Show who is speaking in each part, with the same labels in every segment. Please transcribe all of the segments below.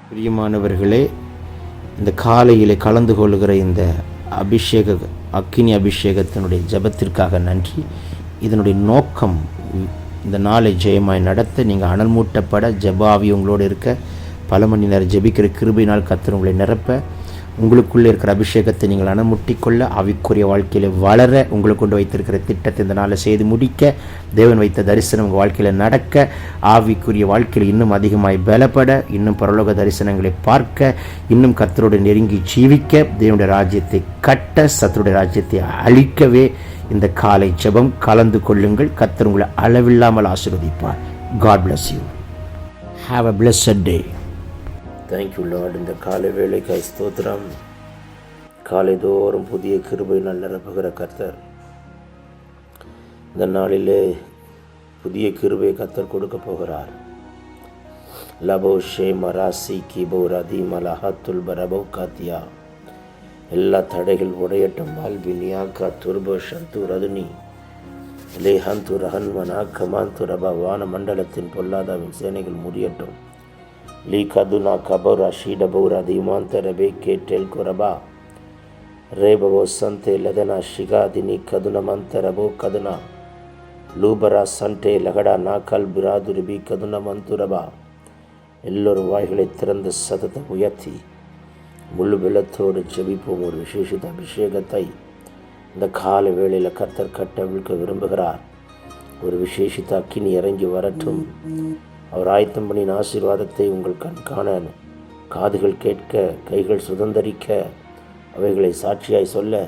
Speaker 1: பிரியமானவர்களே, இந்த காலையில் கலந்து கொள்கிற இந்த அக்கினி அபிஷேகத்தினுடைய ஜெபத்திற்காக நன்றி. இதனுடைய நோக்கம் இந்த நாளை ஜெயமாய் நடத்த, நீங்கள் அனல் மூட்டப்பட, ஜெபாவி உங்களோடு இருக்க, பல மணி நேரம் ஜெபிக்கிற கிருபையினால் கர்த்தர் உங்களை நிரப்ப, உங்களுக்குள்ளே இருக்கிற அபிஷேகத்தை நீங்கள் அனமுட்டிக்கொள்ள, ஆவிக்குரிய வாழ்க்கையில் வளர, உங்களுக்கு கொண்டு வைத்திருக்கிற திட்டத்தை இந்த நாளில் செய்து முடிக்க, தேவன் வைத்த தரிசனம் உங்கள் வாழ்க்கையில் நடக்க, ஆவிக்குரிய வாழ்க்கையில் இன்னும் அதிகமாய் பலப்பட, இன்னும் பரலோக தரிசனங்களை பார்க்க, இன்னும் கர்த்தரோடு நெருங்கி ஜீவிக்க, தேவனுடைய ராஜ்யத்தை கட்ட, சத்துருடைய ராஜ்யத்தை அழிக்கவே இந்த காலை ஜெபம் கலந்து கொள்ளுங்கள். கர்த்தர் உங்களை அளவில்லாமல் ஆசீர்வதிப்பார். God bless you. Have a blessed day.
Speaker 2: Thank you Lord. இந்த காலை வேளைக்காய் ஸ்தோத்திரம். காலை தோறும் புதிய கிருபையினால் நிரப்புகிற கர்த்தர், இந்த நாளிலே புதிய கிருபை கர்த்தர் கொடுக்க போகிறார். லபோ ஷே மராசி கிபோ ரதி மலஹத்துல் பரபோ காத்தியா. எல்லா தடைகள் உடையட்டும். வால்பினியா கா துர்போ ஷந்து ரதுனி லேஹந்து ரஹன்மனா கமாந்து ரபா. வான மண்டலத்தின் பொல்லாதாவின் சேனைகள் முறியட்டும். லீ கதுனா கபௌரா ஷீடபௌரா தீமாந்த ரபே கேட்டெல் குரபா ரேபவோ சந்தே லதனா ஷிகாதினி கதுன மந்தரபோ கதுனா லூபரா சண்டே லகடா நாக்கல் பிராதுரிபி கதுன மந்துரபா. எல்லோரும் வாய்களை திறந்து சதத்தை உயர்த்தி முழு வெள்ளத்தோடு ஜெபிப்போம். ஒரு விசேஷித்த அபிஷேகத்தை இந்த கால வேளையில் கர்த்தர் கட்டவிழ்க்க விரும்புகிறார். ஒரு விசேஷித்த அக்கினி இறங்கி வரட்டும். அவர் ஆயத்தம் பண்ணின ஆசீர்வாதத்தை உங்கள் கண் காண, காதுகள் கேட்க, கைகள் சுதந்தரிக்க, அவைகளை சாட்சியாய் சொல்ல,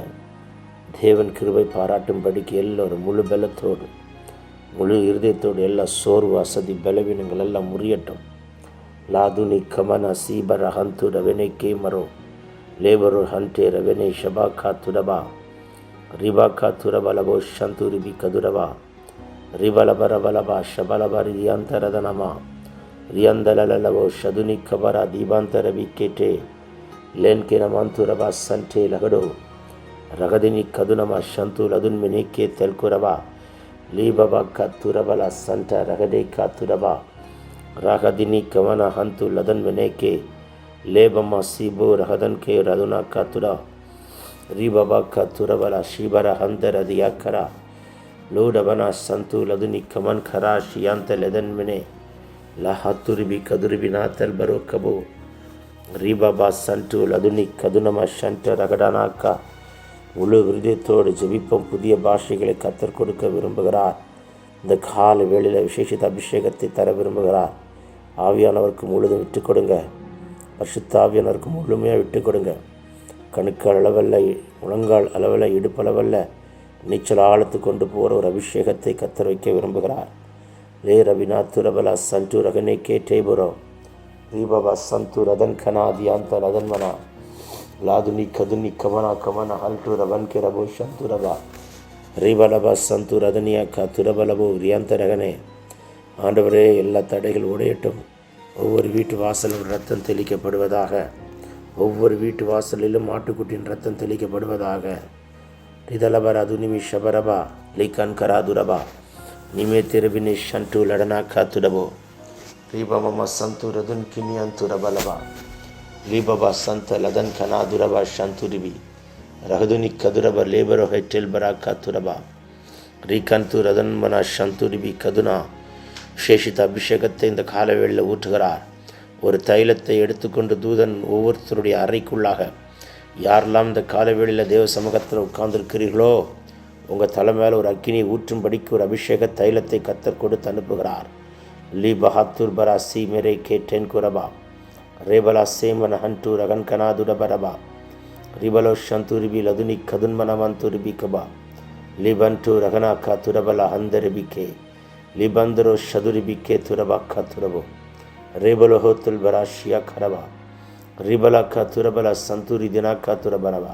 Speaker 2: தேவன் கிருபை பாராட்டும்படிக்கு எல்லோரும் முழு பலத்தோடு, முழு இருதயத்தோடு, எல்லா சோர்வு, அசதி, பலவீனங்கள் எல்லாம் முறியட்டும். லாதுனி கமன சீபர ஹந்து ரவெனே கேமரோ லேபரோ ஹண்டே ரவெனே ஷபா கா துரபா ரிபா கா துரபலபோ ஷந்துரிபி கதுரபா ரிபலபரபலபா ஷபலபரி ரியாந்தரதனமா ரியாந்தலலவோ ஷதுனி கபரா தீபாந்தரபி கேட்டே லேன்கே நமாந்துரபா சண்டே லகடோ ரகதினி கதுனமா ஷந்து லதுன்மினே கே தெல்குரபா லீபபா கத்துரபலா சண்ட ரகடே காத்துரபா ரகதினி கவன ஹந்து லதன் வினேகே லேபம்மா சீபோ ரகதன் கே ரதுனா காத்துரா ரிபபா கத்துரபலா ஷீபர ஹந்தர தியாக்கரா லோடபனா சந்து லதுனி கமன் கரா ஷியாந்த லதன் வினே லஹத்துரிபி கதுரிபி நாத்தல் பரோ கபோ ரிபபா சண்டு லதுனி கதுனமா ஷண்ட ரகடானாக்கா. முழு விருதத்தோடு ஜெபிப்போம். புதிய பாஷைகளை கத்தர் கொடுக்க விரும்புகிறார். இந்த கால வேளையில் விசேஷித்த அபிஷேகத்தை தர விரும்புகிறார். ஆவியானவருக்கு முழுதும் விட்டு கொடுங்க. பரிசுத்த ஆவியானவருக்கு முழுமையாக விட்டு கொடுங்க. கணுக்கால் அளவல்ல, முழங்கால் அளவல்ல, இடுப்பளவல்ல, நீச்சல் ஆழத்து கொண்டு போகிற ஒரு அபிஷேகத்தை கத்தர் வைக்க விரும்புகிறார். லே ரவினா துரபலா சந்து ரகனே கே டேபுரோ ரீபபா சந்து ரதன் கனா தியாந்த ரதன்மனா லாதுனி கதுனி கமனா கமனா ஹல்டு ரவன் கே ரபோ சந்துரபா ரீபலபா சந்து ரதனியா கா துரபலபோ ரியாந்தரகனே. ஆண்டவரே, எல்லா தடைகள் உடையட்டும். ஒவ்வொரு வீட்டு வாசலும் ரத்தம் தெளிக்கப்படுவதாக. ஒவ்வொரு வீட்டு வாசலிலும் ஆட்டுக்குட்டியின் ரத்தம் தெளிக்கப்படுவதாக. ரிதலபரா துனிமி ஷபரபா லிகன் கராதுரபா நிமே திருபினி ஷண்டு லடனா காத்துடபோ ரீபம சந்து ரதுன் கிமியந்துரபலபா லீபபா சந்த லதன் கனாதுரபா ஷந்துரிபி ரகதுனி கதுரப லேபரோ ஹெட்டெல் பரா காத்துரபா ரீகந்து ரதன்மனா ஷந்துரிபி கதுனா. விசேஷித்த அபிஷேகத்தை இந்த காலவேளையில் ஊற்றுகிறார். ஒரு தைலத்தை எடுத்துக்கொண்டு தூதன் ஒவ்வொருத்தருடைய அறைக்குள்ளாக, யாரெல்லாம் இந்த காலவேளையில் தேவ சமூகத்தில் உட்கார்ந்துருக்கிறீர்களோ, உங்கள் தலை மேலே ஒரு அக்கினி ஊற்றும்படிக்கு ஒரு அபிஷேக தைலத்தை கத்தர் கொடுத்து அனுப்புகிறார். லீ பஹாத்துர் பரா சி மேரே கே டென் குரபா ரேபலா சேமன ஹன்டு ரகன் கனாதுடபரபா ரிபலோ ஷந்துரிபி லதுனி கதுன்மனமந்துரிபி கபா லிபன்டு ரகனா கா துரபலா ஹந்தரிபிகே லிபந்தரோ ஷதுரிபிகே துரபா கா துரபோ ரேபலோ ஹோத்துல் பரா ஷியா கரபா ரிபலா கா துரபலா சந்துரி தினா கா துரபரபா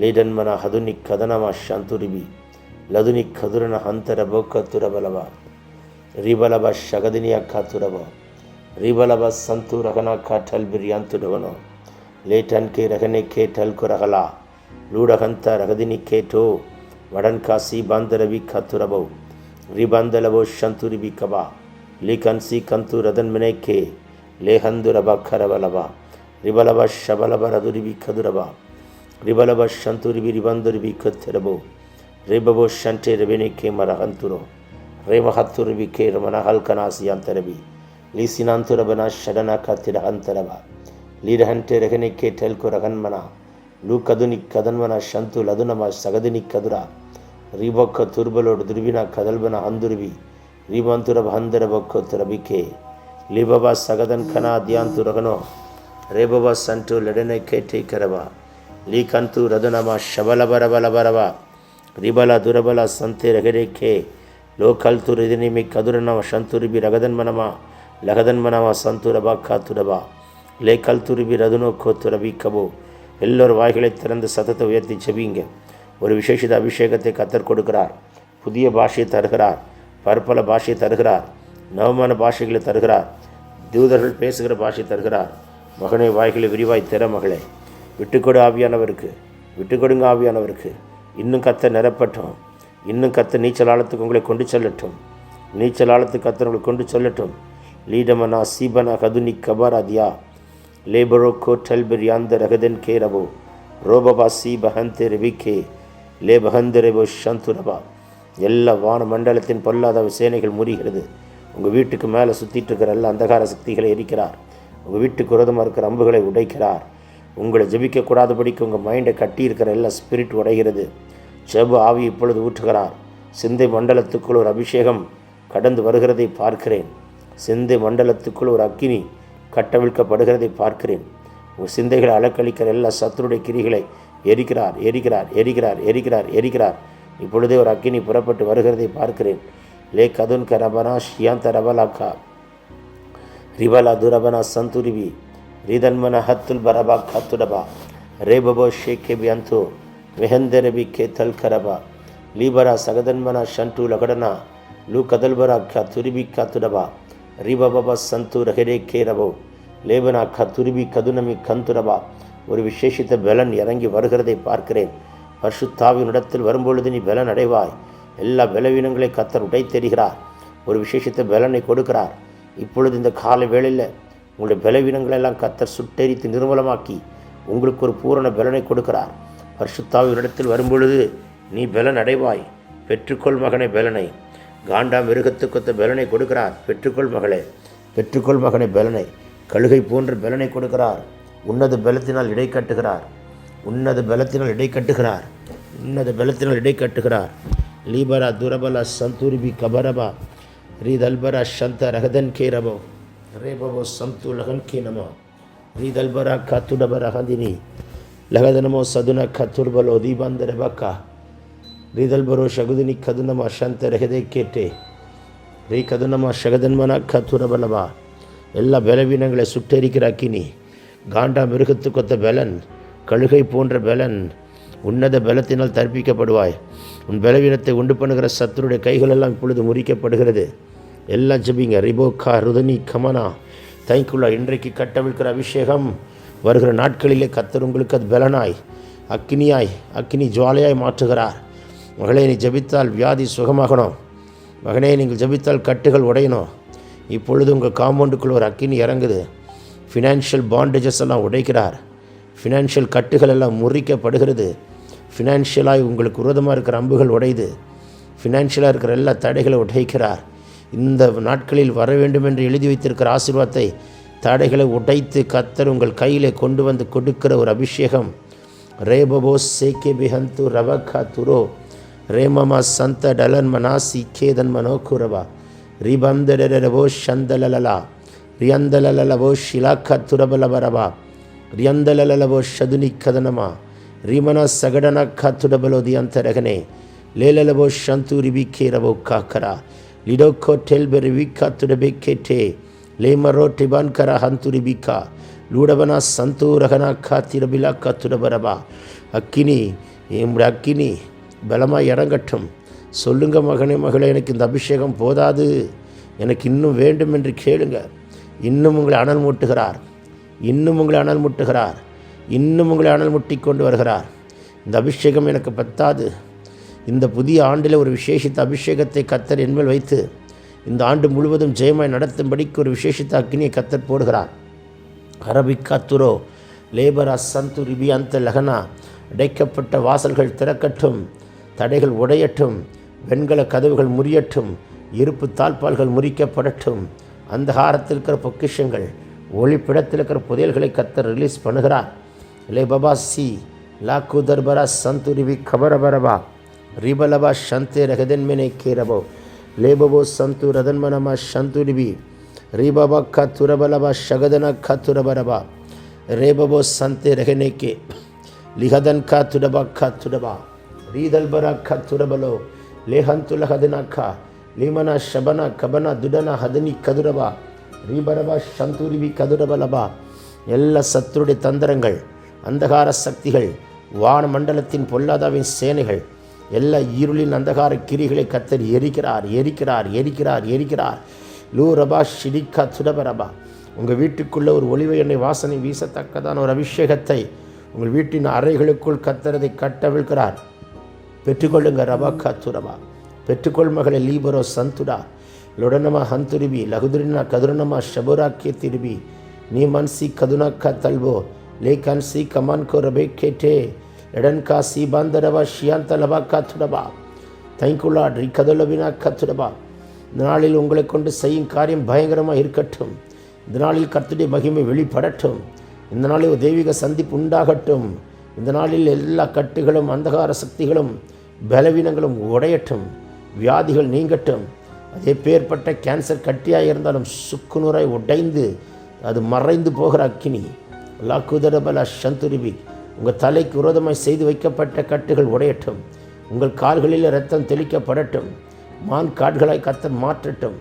Speaker 2: லேடன்மன ஹதுனி கதனமா ஷந்துரிபி லதுனி கதுரன ஹந்தரபோ கா துரபலபா ரிபலபா ஷகதினியா கா துரபா ரிபலபா சந்து ரகனா கா டல் பிரியாந்துடவனோ லேட்டன் கே ரகனே கே டல் குரகலா லூடகந்த ரகதினி கேட்டோ வடன் காசி பாந்தரவி கத்துரபோ ரிபந்தலவோ ஷந்துரிபி கபா லிகன்சி கந்து ரதன் மினேக்கே லேஹந்துரபா கரவலபா ரிபலப ஷபலப ரதுரிபி கதுரபா ரிபலப ஷந்துரிபி ரிபந்துரிபி கத்திரபோ ரிபபோ ஷண்டே ரெபெனிக்கே மரஹந்துரோ ரேமஹத்துரிபி கே ரமனஹல்கனாசியாந்தரபி லீசினாந்துரபனா ஷடனா கத்திரஹந்தரபா லீரஹன்டே ரெகனிக்கே டெல்கு ரகன்மனா லூ கதுனிக் கதன்மனா ஷந்து லதுனமா சகதுனிக் கதுரா ரீபொக்க துர்பலோடு துர்பினா கதல்பனா ஹந்துருபி ரீபந்துரப ஹந்தரபொக்கோ துரபிக்கே லிபபா சகதன் கனா தியாந்துரகனோ ரேபபா சண்டு லெடனை கேட்டை கரவா லீ கந்து ரதுனமா ஷபலபரபலபரவா ரிபல துரபல சந்தே ரகரேக்கே லோ கல்து ரிதினிமி கதுரனம ஷந்துரிபி ரகதன்மனமா லகதன்மனமா சந்துரபா காத்துரபா லே கல்துரிபி ரதுனோ கோத்துரபி கபோ எல்லோரும் வாய்களை திறந்து சத்தத்தை உயர்த்தி செவிங்க. ஒரு விசேஷித அபிஷேகத்தை கத்தர் கொடுக்கிறார். புதிய பாஷையை தருகிறார். பற்பல பாஷையை தருகிறார். நவமான பாஷைகளை தருகிறார். தூதர்கள் பேசுகிற பாஷை தருகிறார். மகனை வாய்களை விரிவாய் திற மகளே, விட்டுக்கொடு ஆவியானவருக்கு, விட்டுக்கொடுங்க ஆவியானவருக்கு. இன்னும் கத்த நிரப்பட்டும். இன்னும் கத்த நீச்சல் ஆழத்துக்கு உங்களை கொண்டு செல்லட்டும். நீச்சல் ஆழத்துக்கு கத்த உங்களை கொண்டு செல்லட்டும். லீடமனா சீபனா கதுனி கபாராதியா லேபரோக்கோ டெல்பெரியாந்த ரகதன் கேரபோ ரோபபா சி பஹந்தே ரெபிக்கே லே பஹந்தரபோ ஷந்துரபா. எல்லா வான மண்டலத்தின் பொல்லாத சேனைகள் முறிகிறது. உங்கள் வீட்டுக்கு மேலே சுற்றிட்டு இருக்கிற எல்லா அந்தகார சக்திகளை எரிக்கிறார். உங்கள் வீட்டுக்கு விரோதமாக இருக்கிற அம்புகளை உடைக்கிறார். உங்களை ஜெபிக்கக்கூடாதபடிக்கு உங்கள் மைண்டை கட்டி இருக்கிற எல்லா ஸ்பிரிட் உடைகிறது. ஜெப ஆவி இப்பொழுது ஊற்றுகிறார். சிந்தை மண்டலத்துக்குள் ஒரு அபிஷேகம் கடந்து வருகிறதை பார்க்கிறேன். சிந்தை மண்டலத்துக்குள் ஒரு அக்கினி கட்டவிழ்க்கப்படுகிறதை பார்க்கிறேன். உங்கள் சிந்தைகளை அலக்களிக்கிற எல்லா சத்துருடைய கிரிகளை எரிக்கிறார், எரிக்கிறார், எரிக்கிறார், எரிக்கிறார், எரிக்கிறார். இப்பொழுதே ஒரு அக்கினி புறப்பட்டு வருகிறதை பார்க்கிறேன். லே கதுன் கரபனா ஷியாந்த ரபலாக்கா ரிபலா துரபனா சந்துரிபி ரிதன்மன ஹத்துல் பரபா கத்துடபா ரேபபோ ஷேகே பியந்தோ மெஹந்தரபி கே தல் கரபா லீபரா சகதன்மனா ஷண்டு லகடனா லூ கதல்பரா க துரிபி கத்துடபா ரிபபா சந்து ரஹரே கேரபோ லேபனா க துரிபி கதுனமி கந்துரபா. ஒரு விசேஷித்த பலன் இறங்கி வருகிறதை பார்க்கிறேன். பரிசுத்தாவினிடத்தில் வரும்பொழுது நீ பலன் அடைவாய். எல்லா பலவீனங்களை கத்தர் உடைத்தெறிகிறார். ஒரு விசேஷித்த பலனை கொடுக்கிறார். இப்பொழுது இந்த கால வேளையில் உங்களுடைய பலவீனங்களெல்லாம் கத்தர் சுட்டெரித்து நிர்மூலமாக்கி உங்களுக்கு ஒரு பூரண பலனை கொடுக்கிறார். பரிசுத்தாவினிடத்தில் வரும்பொழுது நீ பலன் அடைவாய். பெற்றுக்கொள் மகனை பலனை. காண்டா மிருகத்துக்கொத்த பலனை கொடுக்கிறார். பெற்றுக்கொள் மகளே, பெற்றுக்கொள் மகனை பலனை. கழுகை போன்ற பலனை கொடுக்கிறார். உன்னத பலத்தினால் இடை கட்டுகிறார். உன்னத பலத்தினால் இடை கட்டுகிறார். உன்னத பலத்தினால் இடை கட்டுகிறார். லீபரா துரபலா சந்துரிபி கபரபா ரீதல்பரா ஷந்த ரகதன் கேரபோ ரேபபோ சந்து லகன் கேனமோ ரீதல்பரா கத்துடபரா ஹந்தினி லகதனமோ சதுன கத்துர்பலோ தீபாந்தரபக்கா ரீதல்பரோ ஷகுதினி கதுனமா ஷந்த ரகதே கேட்டே ரீ கதுனமா ஷகதன்மனா கத்துரபலபா. எல்லா பலவீனங்களை சுட்டெரிக்கிற அக்கினி. காண்டா மிருகத்துக்கொத்த பலன், கழுகை போன்ற பலன். உன்னத பலத்தினால் தற்பிக்கப்படுவாய். உன் பலவீனத்தை உண்டு பண்ணுகிற சத்துருடைய கைகளெல்லாம் இப்பொழுது முறிக்கப்படுகிறது. எல்லாம் ஜெபிங்க. ரிபோக்கா ருதனி கமனா தைக்குள்ளா. இன்றைக்கு கட்டவிழ்க்கிற அபிஷேகம் வருகிற நாட்களிலே கத்தர் உங்களுக்கு அது பலனாய் அக்கினியாய் அக்கினி ஜுவாலையாய் மாற்றுகிறார். மகளே, நீ ஜெபித்தால் வியாதி சுகமாகணும். மகனே, நீங்கள் ஜெபித்தால் கட்டுகள் உடையணும். இப்பொழுது உங்கள் காம்பவுண்டுக்குள்ள ஒரு அக்கினி இறங்குது. ஃபினான்ஷியல் பாண்டேஜஸ் எல்லாம் உடைக்கிறார். ஃபினான்ஷியல் கட்டுகள் எல்லாம் முறிக்கப்படுகிறது. ஃபினான்ஷியலாக உங்களுக்கு விரோதமாக இருக்கிற அம்புகள் உடையுது. ஃபினான்ஷியலாக இருக்கிற எல்லா தடைகளை உடைக்கிறார். இந்த நாட்களில் வர வேண்டும் என்று எழுதி வைத்திருக்கிற ஆசீர்வாதத்தை, தடைகளை உடைத்து கத்தர் உங்கள் கையிலே கொண்டு வந்து கொடுக்கிற ஒரு அபிஷேகம். ரேபபோ சேகே பிஹந்து ரவகா துரோ ரேமமா சந்த டலன் மனாசி கேதன் மனோகுரவா ரிபந்தரபோ ஷந்தலலலா ரியந்தலலவோ ஷிலாக்கா துரபலபரவா ரியந்தலலவோ ஷதுனி கதனமா ரிமனா சகடனா காத்துடபலோ தியந்தரகனே லேலலவோ ஷந்து ரிபிக்கே ரவோ காக்கரா லிடோக்கோ டெல்பெரிவி காத்துடபெக்கேட்டே லேமரோ டிபான்கரா ஹந்துரிபிக்கா லூடவனா சந்தூரகனா காத்திரபிலா காத்துடபரபா. அக்கினி, என்னுடைய அக்கினி பலமாக இறங்கட்டும். சொல்லுங்க மகனே, மகளே, எனக்கு இந்த அபிஷேகம் போதாது, எனக்கு இன்னும் வேண்டும் என்று கேளுங்க. இன்னும் உங்களை அனல் மூட்டுகிறார். இன்னும் உங்களை அனல் மூட்டுகிறார். இன்னும் உங்களை அனல் முட்டி கொண்டு வருகிறார். இந்த அபிஷேகம் எனக்கு பத்தாது. இந்த புதிய ஆண்டில் ஒரு விசேஷித்த அபிஷேகத்தை கத்தர் என்மேல் வைத்து இந்த ஆண்டு முழுவதும் ஜெயமாய் நடத்தும்படிக்கு ஒரு விசேஷித்த அக்னியை கத்தர் போடுகிறார். அரபிக்கா துரோ லேபரா சந்து ரிபி அந்த லகனா. அடைக்கப்பட்ட வாசல்கள் திறக்கட்டும், தடைகள் உடையட்டும், வெண்கல கதவுகள் முறியட்டும், இருப்பு தாழ்பால்கள் முறிக்கப்படட்டும். அந்தகாரத்தில் இருக்கிற பொக்கிஷங்கள், ஒளிப்பிடத்தில் இருக்கிற புதையல்களை கத்தர் ரிலீஸ் பண்ணுகிறார். லே பபா சி லாக்கு தர்பரா சந்துரிவி கபரபரபா ரிபலபா ஷந்தே ரகதன்மெனே கேரபோ லேபபோ சந்து ரதன்மனமா ஷந்துரிவி ரிபபா கத்துரபலபா ஷகதன கத்துரபரபா ரேபபோ சந்தே ரகனேக்கே லிஹதன் கத்துடபா கத்துடபா ரீதல்பரா கத்துரபலோ லேஹந்துலஹதனாக்கா லீமனா ஷபனா கபனா துடனா ஹதனி கதுரபா ரீபரபா ஷந்துரிவி கதுரபலபா. எல்லா சத்துருடைய தந்திரங்கள், அந்தகார சக்திகள், வான மண்டலத்தின் பொல்லாதாவின் சேனைகள், எல்லா இருளின் அந்தகார கிரிகளை கத்தர் எரிக்கிறார் எரிக்கிறார் எரிக்கிறார் எரிக்கிறார். லூ ரபா ஷிடிகா துடபரபா. உங்கள் வீட்டுக்குள்ளே ஒரு ஒளிவை எண்ணெய் வாசனை வீசத்தக்கதான ஒரு அபிஷேகத்தை உங்கள் வீட்டின் அறைகளுக்குள் கத்தரதை கட்டவிழ்கிறார். பெற்றுக்கொள்ளுங்க ரபா கத்துரபா. பெற்றுக்கொள் மகளை லீபரோ சந்துடா லொடனமா ஹந்துரிபி லகுதுரினா கதுரணமா ஷபுராக்கே திருபி நீ மன்சி கதுனாக்கா தல்வோ லே கன்சி கமான்கோ ரபே கேட்டே எடன்கா சி பாந்தரவா ஷியாந்த லபா காத்துடபா. தைங்குலா ரி கதுலபினா கத்துடபா. இந்த நாளில் உங்களை கொண்டு செய்யும் காரியம் பயங்கரமாக இருக்கட்டும். இந்த நாளில் கர்த்தருடைய மகிமை வெளிப்படட்டும். இந்த நாளில் தெய்வீக சந்திப்பு உண்டாகட்டும். இந்த நாளில் எல்லா கட்டுகளும் அந்தகார சக்திகளும் பலவீனங்களும் உடையட்டும். வியாதிகள் நீங்கட்டும். அதே பேர்பட்ட கேன்சர் கட்டியாக இருந்தாலும் சுக்குநூறாய் உடைந்து அது மறைந்து போகிற அக்கினி லாக்குதரபலா சந்துரிபி. உங்கள் தலைக்கு விரோதமாய் செய்து வைக்கப்பட்ட கட்டுகள் உடையட்டும். உங்கள் கால்களில் இரத்தம் தெளிக்கப்படட்டும். மான் காடுகளாய் கத்தர் மாற்றட்டும்.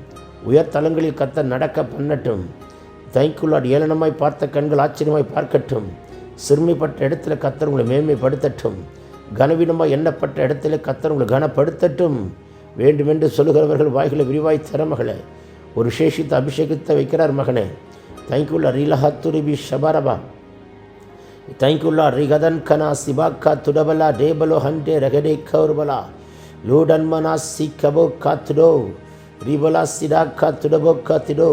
Speaker 2: உயர்தலங்களில் கத்தர் நடக்க பண்ணட்டும். தைக்குள்ளாட் ஏளனமாய் பார்த்த கண்கள் ஆச்சரியமாய் பார்க்கட்டும். சிறுமைப்பட்ட இடத்துல கத்தர் உங்களை மேன்மைப்படுத்தட்டும். கனவீனமாக எண்ணப்பட்ட இடத்துல கத்தர் உங்களை கனப்படுத்தட்டும். வேண்டுமென்று சொல்லுகிறவர்கள் வாய்களை விரிவாய் தர மகளே. ஒரு விசேஷித்த அபிஷேகத்தை வைக்கிறார் மகனே. தேங்க்யூல்லா ரீலஹத்துரிபி ஷபரபா. தேங்க்யூல்லா ரிகதன் கனா சிபாக்கா துடபலா டேபலோ ஹண்டே ரகடே கௌர்பலா லூடன்மனா சி கபோ காத்துடோ ரிபலா சிடாக்கா துடபோ காத்திடோ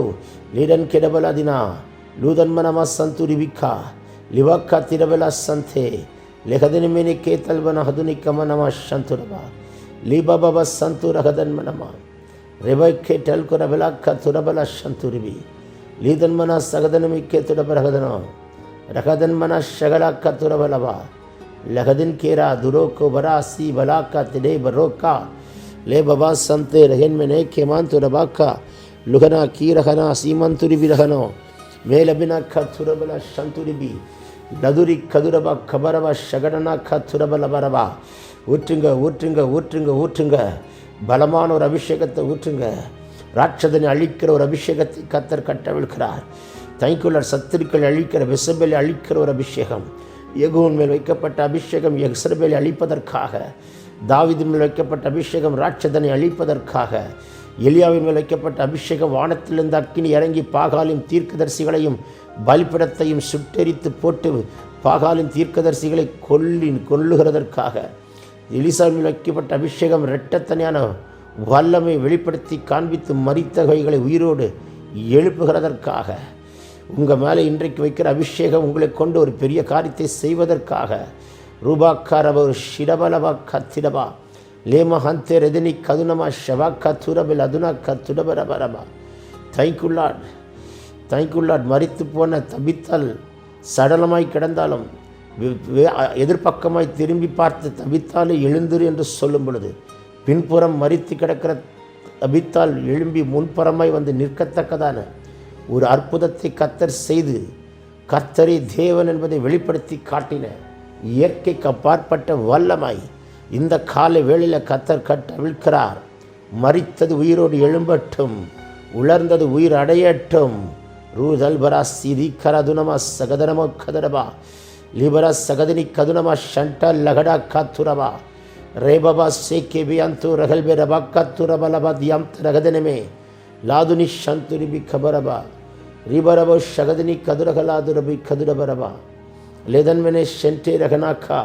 Speaker 2: லீடன் கெடபலா தினா லூதன்மனமா சந்துரிபிக்கா லிவாக்கா திரபலா சந்தே லெஹதனிமினி கேத்தல்வன ஹதுனிக்கமனமா சந்துரபா லீபாபா சந்து ரகதன்மனமா ரெபக்கே டல்குரபலாக்கா துரபலா சந்துரிபி லீதன்மனா சகதனமிக்கே துடபரகதனோ ரகதன்மனா ஷகலாக்கா துரபலபா லகதின் கேரா துரோக்கோ பராசி பலாக்கா திடே பரோக்கா லே பபா சந்தே ரகன்மெனே கேமான் துரபாக்கா லுகனா கீரகனா சீமந்துரிபி ரகனோ மேலபினாக்கா துரபலா சந்துரிபி லதுரி கதுரபா கபரபா ஷகடனாக்கா துரபலபரபா. ஊற்றுங்க ஊற்றுங்க ஊற்றுங்க ஊற்றுங்க. பலமான ஒரு அபிஷேகத்தை ஊற்றுங்க. ராட்சதனை அழிக்கிற ஒரு அபிஷேகத்தை கத்தர் கட்டவிழ்கிறார். தைக்குள்ளர் சத்துருக்கள் அழிக்கிற விசபேலை அழிக்கிற ஒரு அபிஷேகம். யெகூவின் மேல் வைக்கப்பட்ட அபிஷேகம் யெஸ்ரபேலை அழிப்பதற்காக. தாவீதின் மேல் வைக்கப்பட்ட அபிஷேகம் ராட்சதனை அழிப்பதற்காக. எலியாவின் மேல் வைக்கப்பட்ட அபிஷேகம் வானத்திலிருந்து அக்கினி இறங்கி பாகாலின் தீர்க்கதரிசிகளையும் பலிப்பிடத்தையும் சுட்டெரித்து போட்டு பாகாலின் தீர்க்கதரிசிகளை கொல்லுகிறதற்காக. எலிசாவின் மேல் வைக்கப்பட்ட அபிஷேகம் இரட்டத்தனையான வல்லமை வெளிப்படுத்தி காண்பித்து மரித்தவைகளை உயிரோடு எழுப்புகிறதற்காக. உங்கள் மேலே இன்றைக்கு வைக்கிற அபிஷேகம் உங்களை கொண்டு ஒரு பெரிய காரியத்தை செய்வதற்காக. ரூபாக்காரப ஷிடபலபா கத்திடபா லேமஹந்தே ரெதினி கதுனமா ஷவாக்கா துரபில் அதுனா கத்துடபரபரபா. தைக்குள்ளாட் மரித்து போன தபித்தால் சடலமாய் கிடந்தாலும் எதிர்பக்கமாய் திரும்பி பார்த்து தபித்தாலே எழுந்திரு என்று சொல்லும் பொழுது பின்புறம் மரித்து கிடக்கிற தபித்தால் எழும்பி முன்புறமாய் வந்து நிற்கத்தக்கதான ஒரு அற்புதத்தை கத்தர் செய்து கர்த்தரே தேவன் என்பதை வெளிப்படுத்தி காட்டின இயற்கைக்கு அப்பாற்பட்ட வல்லமாய் இந்த காலை வேளையில் கத்தர் கட்டவிழ்க்கிறார். மரித்தது உயிரோடு எழும்பட்டும், உலர்ந்தது உயிர் அடையட்டும். ரூதல்பரா சிரி கரதுனமா சகதனமோ கதரபா லிபரா சகதினி கதுனமா ஷண்டா லகடா காத்துரபா ரேபபா சேகேபியந்து ரகல்பே ரபா காத்துரபலபா தியாம் ரகதனமே லாதுனி ஷந்துரிபி கபரபா ரிபரபோ ஷகதினி கதுரகலாதுரபி கதுரபரபா லேதன்மெனே ஷென்டே ரகனாக்கா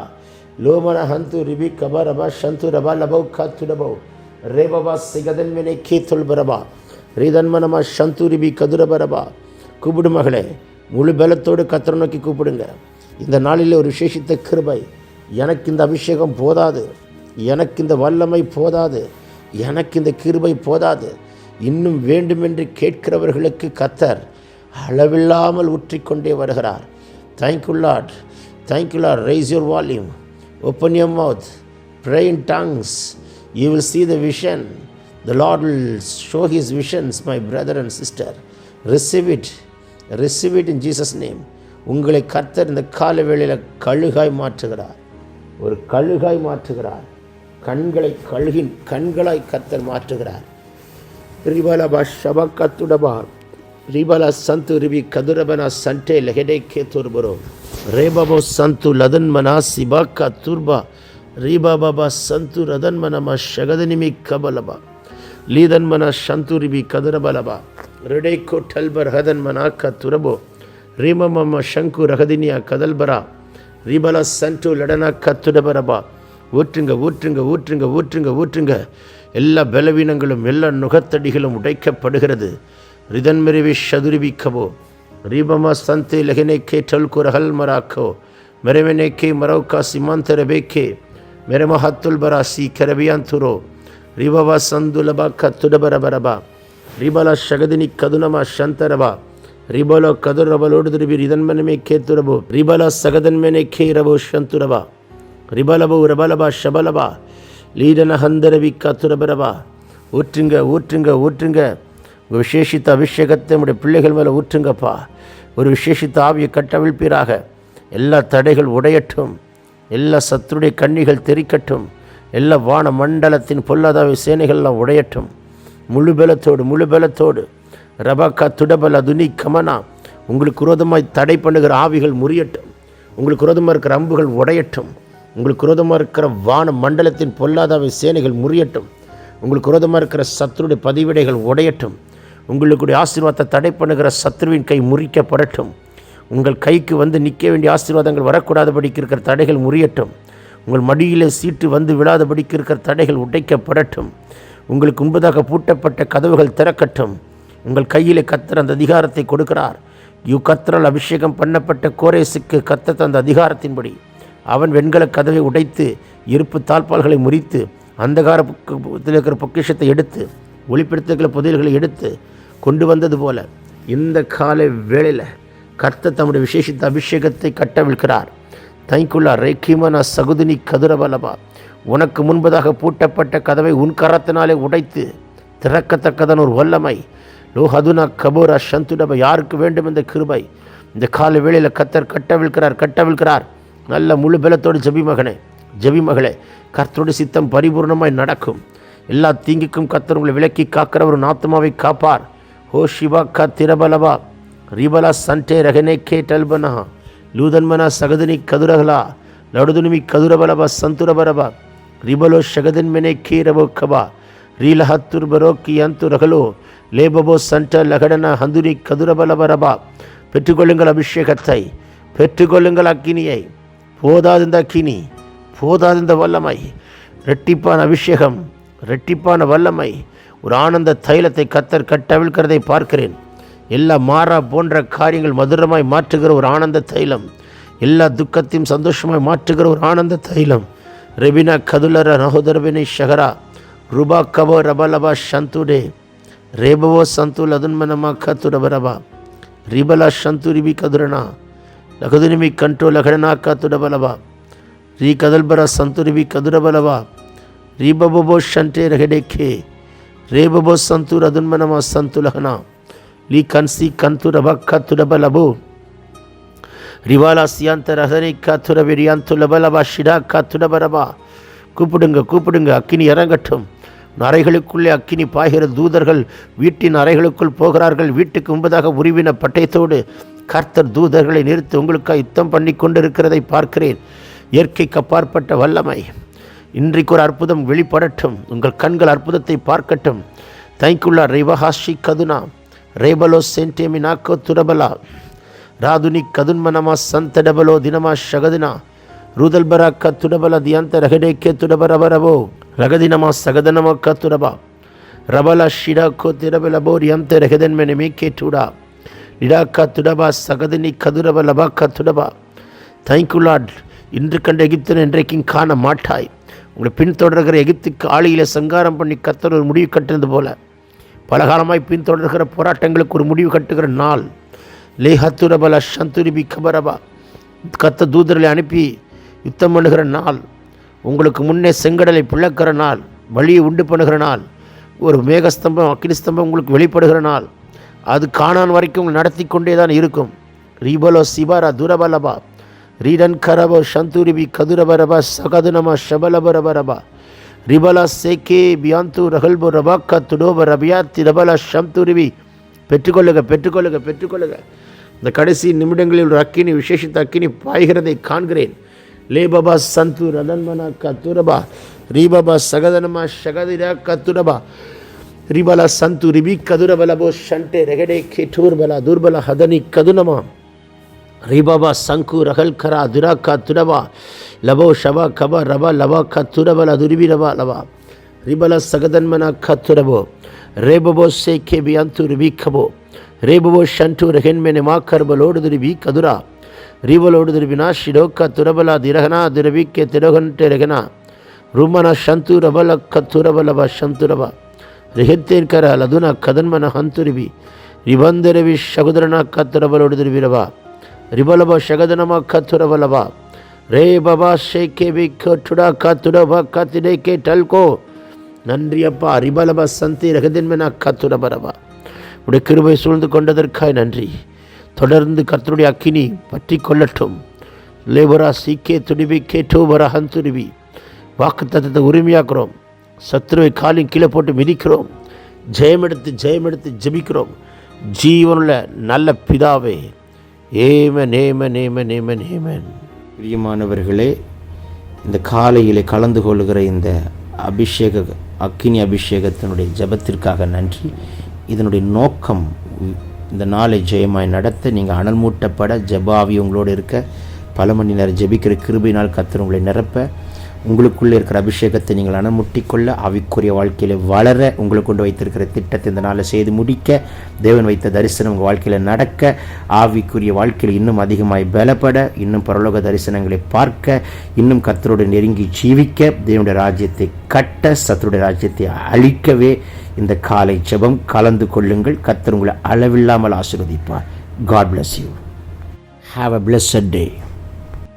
Speaker 2: லோமன ஹந்து ரிபி கபரபா ஷந்து ரபா லபோ காத்துரபோ ரேபபா சிகதன்மெனே கேத்துல்பரபா ரீதன்மனமா சந்தூரிபி கதுரபரபா. கூப்பிடு மகளே, முழு பலத்தோடு கர்த்தரை நோக்கி கூப்பிடுங்க. இந்த நாளில் ஒரு விசேஷித்த கிருபை. எனக்கு இந்த அபிஷேகம் போதாது, எனக்கு இந்த வல்லமை போதாது, எனக்கு இந்த கிருபை போதாது, இன்னும் வேண்டுமென்று கேட்கிறவர்களுக்கு கர்த்தர் அளவில்லாமல் ஊற்றிக்கொண்டே வருகிறார். Thank you Lord, thank you Lord. Raise your volume, open your mouth, pray in tongues. You will see the vision. The Lord will show his visions, my brother and sister. Receive it, receive it in Jesus name. உங்களை கர்த்தர் இந்த கால வேளையில் கழுகாய் மாற்றுகிறார், ஒரு கழுகாய் மாற்றுகிறார். கண்களாய் கர்த்தர் மாற்றுகிறார். ரிபலபா ஷபக்கத்துடபா ரிபல சந்து ரிபி கதுரபனா சண்டே லெஹெடே கேத்துர்பரோ ரேபபோ சந்து லதன்மனா சிபாக்கா துர்பா ரிபாபா சந்து ரதன்மனமா ஷகதனிமி கபலபா லீதன்மனா சந்து ரிபி கதுரபலபா ரெடேக்கோ டல்பர் ஹதன்மனா கத்துரபோ ரீமம ஷங்கு ரகதினியா கதல்பரா ரிபல சந்து லடனா கத்துடபரபா. ஊற்றுங்க ஊற்றுங்க ஊற்றுங்க ஊற்றுங்க ஊற்றுங்க. எல்லா பலவீனங்களும் எல்லா நுகத்தடிகளும் உடைக்கப்படுகிறது. ரிதன்மெரிவி ஷதுரிபிக்கவோ ரீபமா சந்தே லெகனேக்கே டல்கு ரஹல் மராக்கோ மெரவெனேக்கே மரௌக்கா சிமாந்தரபேக்கே மெரமஹத்துல் பராசி கரபியாந்துரோ ரிபவா சந்துலபா கத்துடபரபரபா ரிபலா ஷகதினி கதுனமா சந்தரபா ரிபலோ கதுரபலோடுதிரிபி ரிதன்மனமே கேத்துரபோ ரிபலா சகதன்மெனே கே ரபோ சந்துரபா ரிபலபோ ரபலபா ஷபலபா லீடன ஹந்தரவி கத்துரபரபா. ஊற்றுங்க ஊற்றுங்க ஊற்றுங்க. ஒரு விசேஷித்த அபிஷேகத்தை நம்முடைய பிள்ளைகள் மேலே ஊற்றுங்கப்பா. ஒரு விசேஷித்த ஆவியை கட்டவிழ்ப்பீராக. எல்லா தடைகள் உடையட்டும், எல்லா சத்துருடைய கண்ணிகள் தெரிக்கட்டும், எல்லா வான மண்டலத்தின் பொல்லாதாவை சேனைகள்லாம் உடையட்டும். முழு பலத்தோடு ரபாக்கா துடபல துனி கமனா. உங்களுக்கு விரோதமாய் தடை பண்ணுகிற ஆவிகள் முறியட்டும். உங்களுக்கு விரோதமாக இருக்கிற அம்புகள் உடையட்டும். உங்களுக்கு விரோதமாக இருக்கிற வான மண்டலத்தின் பொல்லாதாவை சேனைகள் முறியட்டும். உங்களுக்கு விரோதமாக இருக்கிற சத்துருடைய பதிவிடைகள் உடையட்டும். உங்களுடைய ஆசீர்வாதத்தை தடை பண்ணுகிற சத்ருவின் கை முறிக்கப்படட்டும். உங்கள் கைக்கு வந்து நிற்க வேண்டிய ஆசீர்வாதங்கள் வரக்கூடாதபடிக்கு இருக்கிற தடைகள் முறியட்டும். உங்கள் மடியிலே சீட்டு வந்து விழாதபடிக்கு இருக்கிற தடைகள் உடைக்கப்படட்டும். உங்களுக்கு முன்பதாக பூட்டப்பட்ட கதவுகள் திறக்கட்டும். உங்கள் கையிலே கர்த்தர் அந்த அதிகாரத்தை கொடுக்கிறார். கர்த்தரால் அபிஷேகம் பண்ணப்பட்ட கோரேசுக்கு கர்த்தர் அந்த அதிகாரத்தின்படி அவன் வெண்கல கதவை உடைத்து இருப்பு தாழ்பால்களை முறித்து அந்தகாரத்தில் இருக்கிற பொக்கிஷத்தை எடுத்து ஒளிப்படுத்துகிற புதையல்களை எடுத்து கொண்டு வந்தது போல இந்த காலை வேளையில் கர்த்தர் தம்முடைய விசேஷித்த அபிஷேகத்தை கட்டவிழ்கிறார். தைக்குள்ளா ரேக்கிமனா சகுதினி கதுரபலபா. உனக்கு முன்பதாக பூட்டப்பட்ட கதவை உன் கரத்தினாலே உடைத்து திறக்கத்தக்கதன் ஒரு வல்லமை லோஹதுனா கபோரா சந்துடபா. யாருக்கு வேண்டும் இந்த கிருபை? இந்த காலை வேளையில் கர்த்தர் கட்டவிழ்கிறார். நல்ல முழு பலத்தோடு ஜெபி மகளே, கர்த்தருடைய சித்தம் பரிபூர்ணமாய் நடக்கும். எல்லா தீங்குக்கும் கர்த்தர் உங்களை விலக்கி காக்கிறவர் ஒரு ஆத்மாவை காப்பார். ஹோ சிவா கா திரபலபா ரிபலா சண்டே ரகனே கே டல்பனா லூதன்மனா சகதினி கதுரகலா லடுதுனிமி கதுரபலபா சந்துரபரபா ரிபலோ ஷகதன்மெனே கே ரபோ கபா ரீலஹத்துர் பரோக்கி அந்து ரகலோ லேபபோ சண்ட லகடனா ஹந்துனி கதுரபலபரபா. பெற்றுக்கொள்ளுங்கள் அபிஷேகத்தை, பெற்றுக்கொள்ளுங்கள் அக்கினியை. போதாது இந்த அக்கினி, போதாது இந்த வல்லமை. ரெட்டிப்பான அபிஷேகம், ரெட்டிப்பான வல்லமை, ஒரு ஆனந்த தைலத்தை கர்த்தர் கட்டவிழ்கிறதை பார்க்கிறேன். எல்லா மாறா போன்ற காரியங்கள் மதுரமாய் மாற்றுகிற ஒரு ஆனந்த தைலம், எல்லா துக்கத்தையும் சந்தோஷமாய் மாற்றுகிற ஒரு ஆனந்த தைலம். ரெபினா கதுலர நகோதரபினை ஷகரா ருபா கபோ ரபலபா சந்துடே ரேபவோ சந்துல் அதுன்மனமா கத்துடபரபா ரிபலா சந்துரிபி கதுரனா லகதுனிமி கண்டோ லகடனா கத்துடபலபா ரீ கதல்பரா சந்துரிபி கதுரபலபா ரீபபோ ஷண்டே ரகடேக்கே ரேபபோ சந்தூர் அதுன்மனமா சந்துலகனா லீ கன்சி கந்துரபா கத்துடபலபோ ரிவாலா சியாந்த ரகனை கத்துரபிரியாந்துலபலபா ஷிடா கத்துடபரபா. கூப்பிடுங்க, அக்கினி இறங்கட்டும். அறைகளுக்குள்ளே அக்கினி பாய்கிற தூதர்கள் வீட்டின் அறைகளுக்குள் போகிறார்கள். வீட்டுக்கு முன்பதாக உருவின பட்டயத்தோடு கர்த்தர் தூதர்களை நிறுத்தி உங்களுக்காக யுத்தம் பண்ணி கொண்டிருக்கிறதை பார்க்கிறேன். இயற்கைக்கு அப்பாற்பட்ட வல்லமை இன்றைக்கு ஒரு அற்புதம் வெளிப்படட்டும். உங்கள் கண்கள் அற்புதத்தை பார்க்கட்டும். தைக்குள்ளா ரைவஹாஷி கதுனா ரேபலோ சென்டேமி நாக்கோ துரபலா ராதுனி கதுன்மனமா சந்தடபலோ தினமா ஷகதினா ருதல்பரா கத்துடபல தியாந்த ரகடேக்கே துடபரபரவோ ரகதினமா சகதனமா கத்துடபா ரபலா ஷிடா கோ திரபல போரியம் தெரகதன் மெனமே கேட்டுடா இடாக்கா துடபா சகதினி கதுரப லபாக்கா துடபா. Thank you Lord. இன்று கண்ட எகிப்தன் என்றைக்கும் காண மாட்டாய். உங்களை பின்தொடர்கிற எகிப்துக்கு ஆளியில சங்காரம் பண்ணி கர்த்தர் ஒரு முடிவு கட்டுறது போல பலகாலமாய் பின்தொடர்கிற போராட்டங்களுக்கு ஒரு முடிவு கட்டுகிற நாள். லேஹத்துரபல சந்துரிபி கபரபா. கர்த்தர் தூதர்களை அனுப்பி யுத்தம் பண்ணுகிற நாள். உங்களுக்கு முன்னே செங்கடலை பிளக்கிற நாள். வழியை உண்டு பண்ணுகிற நாள். ஒரு மேகஸ்தம்பம் அக்கினிஸ்தம்பம் உங்களுக்கு வெளிப்படுகிற நாள். அது காணான் வரைக்கும் உங்களை நடத்தி கொண்டே தான் இருக்கும். ரீபலோ சிபாரா துரபலபா ரீடன் கரபோ சந்துரிபி கதுரபரபா சகதுனமா ஷபலபரபரபா ரிபலா சேகே பியாந்து ரகல்போ ரபாக்கா துடோப ரபியாத்தி ரபலா சந்துரிபி. பெற்றுக்கொள்ளுக பெற்றுக்கொள்ளுக பெற்றுக்கொள்ளுக. இந்த கடைசி நிமிடங்களில் ஒரு அக்கினி, விசேஷித்த அக்கினி பாய்கிறதை காண்கிறேன். லேபபா சந்து ரதன்மனா கத்துரபா ரீபபா சகதனமா ஷகதிரா கத்துரபா ரிபலா சந்து ரிபி கதுரபலபோ ஷண்டே ரெகடே கேட்டூர்பலா துர்பலா ஹதனி கதுனமா ரிபபா சங்கு ரகல் கரா துராக்கா துரபா லபோ ஷபா கபா ரபா லபா கத்துரபலா துரிபி ரபா லபா ரிபலா சகதன்மனா கத்துரபோ ரேபபோ சேகே பியாந்து ரிபி கபோ ரேபபோ ஷண்டு ரெகன்மெனே மாக்கர்பலோடு துரிபி கதுரா ரீவலோடு துரிபினா ஷிடோக்கா துரபலா திரகனா துரபிக்கே திரகன்டே ரெகனா ருமனா ஷந்து ரபல கத்துரபலபா ஷந்துரபா ரிஹத்தேன் கர லதுனா கதன்மன ஹந்துரிபி ரிபந்தரவி ஷகுதரனா கத்துரபலோடு துரிபிரபா ரிபலபா ஷகதனமா கத்துரபலபா ரே பபா ஷேகே பி கட்டுடா கத்துடபா கத்திடே கே டல்கோ. நன்றி அப்பா. ரிபலபா சந்தி ரகதன்மனா கத்துரபரபா. உடைய கிருபை சூழ்ந்து கொண்டதற்காய் நன்றி. தொடர்ந்து கர்த்தருடைய அக்கினி பற்றி கொள்ளட்டும். லேபரா சீக்கே துடிபி கேட்டோபரா ஹந்துரிபி. வாக்கு தத்தத்தை உரிமையாக்குறோம். சத்துருவை காலின் கீழே போட்டு மிதிக்கிறோம். ஜெயமெடுத்து ஜெயமெடுத்து ஜெபிக்கிறோம். ஜீவனுள்ள நல்ல பிதாவே. Yemen Yemen Yemen Yemen Yemen.
Speaker 1: பிரியமானவர்களே, இந்த காலையிலே கலந்து கொள்கிற இந்த அக்கினி அபிஷேகத்தினுடைய ஜெபத்திற்காக நன்றி. இதனுடைய நோக்கம் இந்த நாளை ஜெயமாய் நடத்த, நீங்கள் அனல் மூட்டப்பட, ஜெபாவி உங்களோடு இருக்க, பல மணி நேரம் ஜெபிக்கிற கிருபையினால் கர்த்தர் உங்களை நிரப்ப, உங்களுக்குள்ளே இருக்கிற அபிஷேகத்தை நீங்கள் அனமுட்டிக்கொள்ள, ஆவிக்குரிய வாழ்க்கையில் வளர, உங்களுக்கு கொண்டு வைத்திருக்கிற திட்டத்தை இந்த நாளில் செய்து முடிக்க, தேவன் வைத்த தரிசனம் உங்கள் வாழ்க்கையில் நடக்க, ஆவிக்குரிய வாழ்க்கையில் இன்னும் அதிகமாய் பலப்பட, இன்னும் பரலோக தரிசனங்களை பார்க்க, இன்னும் கர்த்தரோடு நெருங்கி ஜீவிக்க, தேவனுடைய ராஜ்யத்தை கட்ட, சத்துருடைய ராஜ்யத்தை அழிக்கவே இந்த காலை ஜெபம் கலந்து கொள்ளுங்கள். கர்த்தர் உங்களை அளவில்லாமல் ஆசீர்வதிப்பார். God bless you. Have a blessed day.